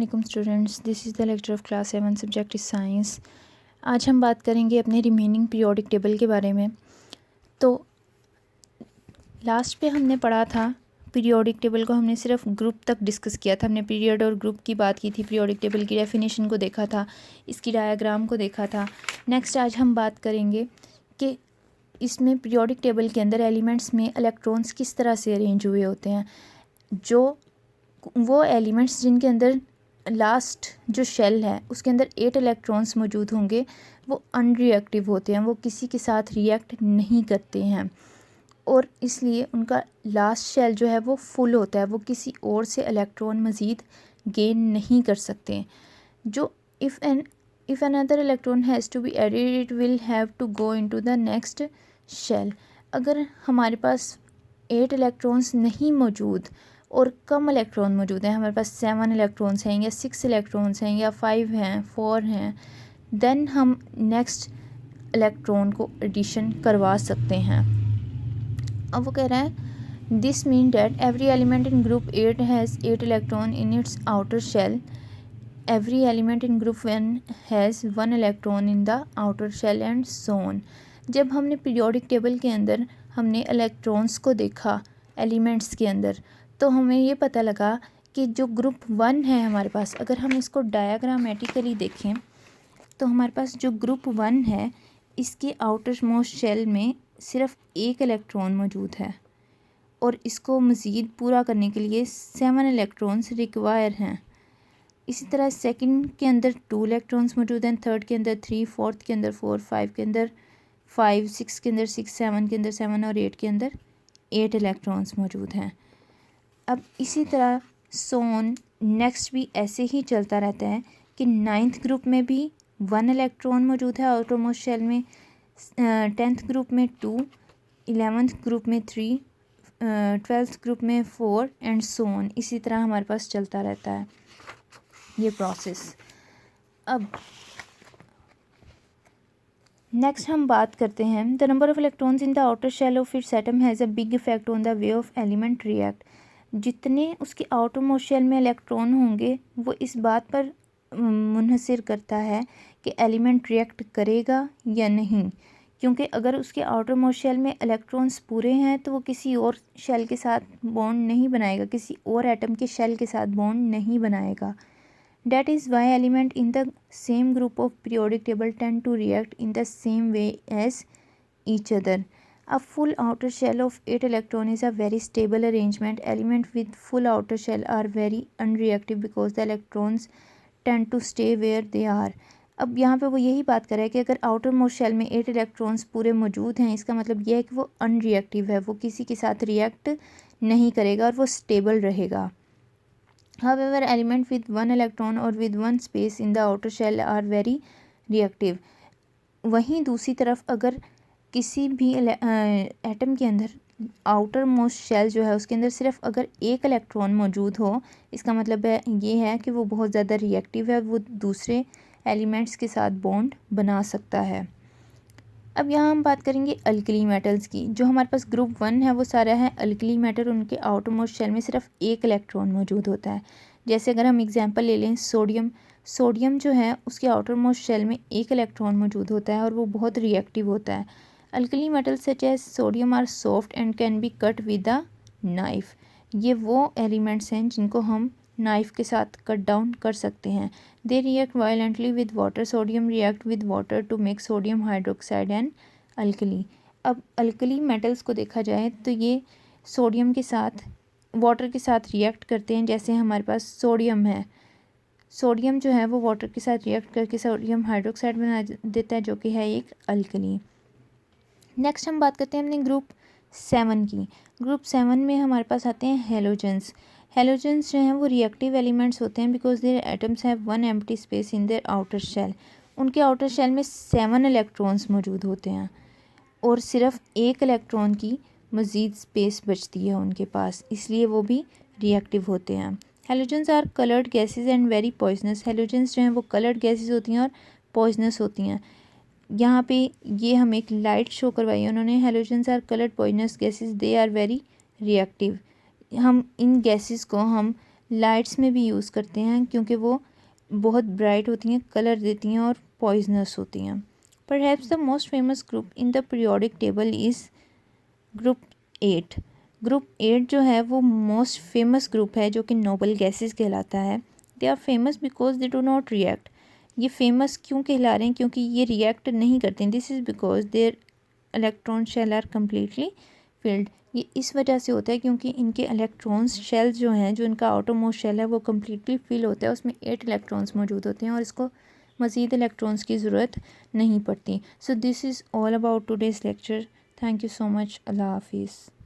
वालेकुम students, this is the lecture of class 7 subject is science. आज हम बात करेंगे अपने रिमेनिंग पीरियोडिक टेबल के बारे में। तो लास्ट पे हमने पढ़ा था पीरियोडिक टेबल को, हमने सिर्फ ग्रुप तक डिस्कस किया था। हमने पीरियड और ग्रुप की बात की थी, पीरियोडिक टेबल की डेफिनेशन को देखा था, इसकी डायग्राम को देखा था। नेक्स्ट आज हम बात करेंगे कि इसमें पीरियोडिक टेबल के अंदर एलिमेंट्स में इलेक्ट्रॉन्स किस तरह से अरेंज हुए होते हैं। जो वो एलिमेंट्स जिनके अंदर लास्ट जो शेल है उसके अंदर 8 इलेक्ट्रॉन्स मौजूद होंगे, वो अनरिएक्टिव होते हैं, वो किसी के साथ रिएक्ट नहीं करते हैं और इसलिए उनका लास्ट शेल जो है वो फुल होता है, वो किसी और से इलेक्ट्रॉन मज़ीद गेन नहीं कर सकते। जो if another electron has to be added it will have to go into the next shell. अगर हमारे पास 8 इलेक्ट्रॉन्स नहीं मौजूद और कम इलेक्ट्रॉन मौजूद हैं, हमारे पास 7 इलेक्ट्रॉन्स हैं या 6 इलेक्ट्रॉन्स हैं या 5 हैं, 4 हैं, देन हम नेक्स्ट इलेक्ट्रॉन को एडिशन करवा सकते हैं। अब वो कह रहा है this mean that every element in group 8 has 8 electron in its outer shell. Every element in group 1 has 1 electron in the outer shell and so on. जब हमने पीरियोडिक टेबल के अंदर हमने इलेक्ट्रॉन्स को देखा एलिमेंट्स के अंदर, तो हमें ये पता लगा कि जो ग्रुप 1 है हमारे पास, अगर हम इसको डायग्रामेटिकली देखें तो हमारे पास जो ग्रुप 1 है इसके आउटर मोस्ट शेल में सिर्फ 1 इलेक्ट्रॉन मौजूद है और इसको मज़ीद पूरा करने के लिए 7 इलेक्ट्रॉन्स रिक्वायर हैं। इसी तरह सेकंड के अंदर 2 इलेक्ट्रॉन्स मौजूद हैं, थर्ड के अंदर 3, फोर्थ के अंदर 4, 5 के अंदर 5, 6 के अंदर 6, 7 के अंदर 7 और 8 के अंदर 8 इलेक्ट्रॉन्स मौजूद हैं। अब इसी तरह सोन नेक्स्ट भी ऐसे ही चलता रहता है कि 9th ग्रुप में भी 1 इलेक्ट्रॉन मौजूद है आउटर मोस्ट शेल में, 10th ग्रुप में 2, 11th ग्रुप में 3, 12th ग्रुप में 4 एंड सो ऑन। इसी तरह हमारे पास चलता रहता है ये प्रोसेस। अब नेक्स्ट हम बात करते हैं the number of electrons in the outer shell of its atom has a big effect on the way of element react. जितने उसके आउटर मोस्ट शेल में इलेक्ट्रॉन होंगे वो इस बात पर मुनहसर करता है कि एलिमेंट रिएक्ट करेगा या नहीं, क्योंकि अगर उसके आउटर मोस्ट शेल में इलेक्ट्रॉन्स पूरे हैं तो वो किसी और शेल के साथ बॉन्ड नहीं बनाएगा, किसी और एटम के शेल के साथ बॉन्ड नहीं बनाएगा। That is why elements in the same group of periodic table tend to react in the same way as each other. A full outer shell of 8 electrons is a very stable arrangement. Elements with full outer shell are very unreactive because the electrons tend to stay where they are. अब यहाँ पे वो यही बात कर रहा है कि अगर आउटर मोस्ट शेल में 8 इलेक्ट्रॉन्स पूरे मौजूद हैं, इसका मतलब यह है कि वो अनरिएक्टिव है, वो किसी के साथ रिएक्ट नहीं करेगा और वो स्टेबल रहेगा। However, elements with 1 electron or with 1 space in the outer shell are very reactive. वहीं दूसरी तरफ अगर किसी भी एटम के अंदर आउटर मोस्ट शेल जो है उसके अंदर सिर्फ अगर 1 इलेक्ट्रॉन मौजूद हो, इसका मतलब है ये है कि वो बहुत ज़्यादा रिएक्टिव है, वो दूसरे एलिमेंट्स के साथ बॉन्ड बना सकता है। अब यहाँ हम बात करेंगे अल्कली मेटल्स की। जो हमारे पास ग्रुप 1 है वो सारा है अल्कली मेटल, उनके आउटर मोस्ट शेल में सिर्फ 1 इलेक्ट्रॉन मौजूद होता है। जैसे अगर हम एग्जांपल ले लें सोडियम जो है उसके आउटर मोस्ट शेल में 1 इलेक्ट्रॉन मौजूद होता है और वो बहुत रिएक्टिव होता है। Alkali metals such as sodium are soft and can be cut with a knife. ये वो एलिमेंट्स हैं जिनको हम नाइफ के साथ कट डाउन कर सकते हैं। They react violently with water. Sodium react with water to make sodium hydroxide and alkali. अब अल्कली मेटल्स को देखा जाए तो ये सोडियम के साथ वाटर के साथ रिएक्ट करते हैं। जैसे हमारे पास सोडियम है, सोडियम जो है वो वाटर के साथ रिएक्ट करके सोडियम हाइड्रोक्साइड बना देता है जो कि है एक अल्कली। नेक्स्ट हम बात करते हैं अपने ग्रुप 7 की। ग्रुप 7 में हमारे पास आते हैं हेलोजेंस। हेलोजेंस जो हैं वो रिएक्टिव एलिमेंट्स होते हैं because their atoms have 1 empty space in their outer shell. उनके आउटर शेल में 7 इलेक्ट्रॉन्स मौजूद होते हैं और सिर्फ 1 इलेक्ट्रॉन की मज़ीद स्पेस बचती है उनके पास, इसलिए वो भी रिएक्टिव होते हैं। Halogens are coloured gases and very poisonous. Halogens जो हैं वो कलर्ड गैसेज होती हैं और पॉइजनस होती हैं। यहाँ पे ये हमें एक लाइट शो करवाई है उन्होंने। Halogens are coloured poisonous gases, they are very reactive. हम इन गैसेस को हम लाइट्स में भी यूज़ करते हैं क्योंकि वो बहुत ब्राइट होती हैं, कलर देती हैं और पॉइजनस होती हैं। Perhaps the most famous group in the periodic table is group 8। Group 8 जो है वो मोस्ट फेमस ग्रुप है जो कि नोबल गैसेस कहलाता है। They are famous because they do not react. ये फेमस क्यों कहला रहे हैं? क्योंकि ये रिएक्ट नहीं करते। This is because their electron shell are completely filled. ये इस वजह से होता है क्योंकि इनके इलेक्ट्रॉन्स शेल जो हैं, जो इनका आउटरमोस्ट शेल है वो कम्प्लीटली फिल होता है, उसमें 8 इलेक्ट्रॉन्स मौजूद होते हैं और इसको मज़ीद इलेक्ट्रॉन्स की ज़रूरत नहीं पड़ती। So this is all about today's lecture. Thank you so much. अल्लाह हाफिज़।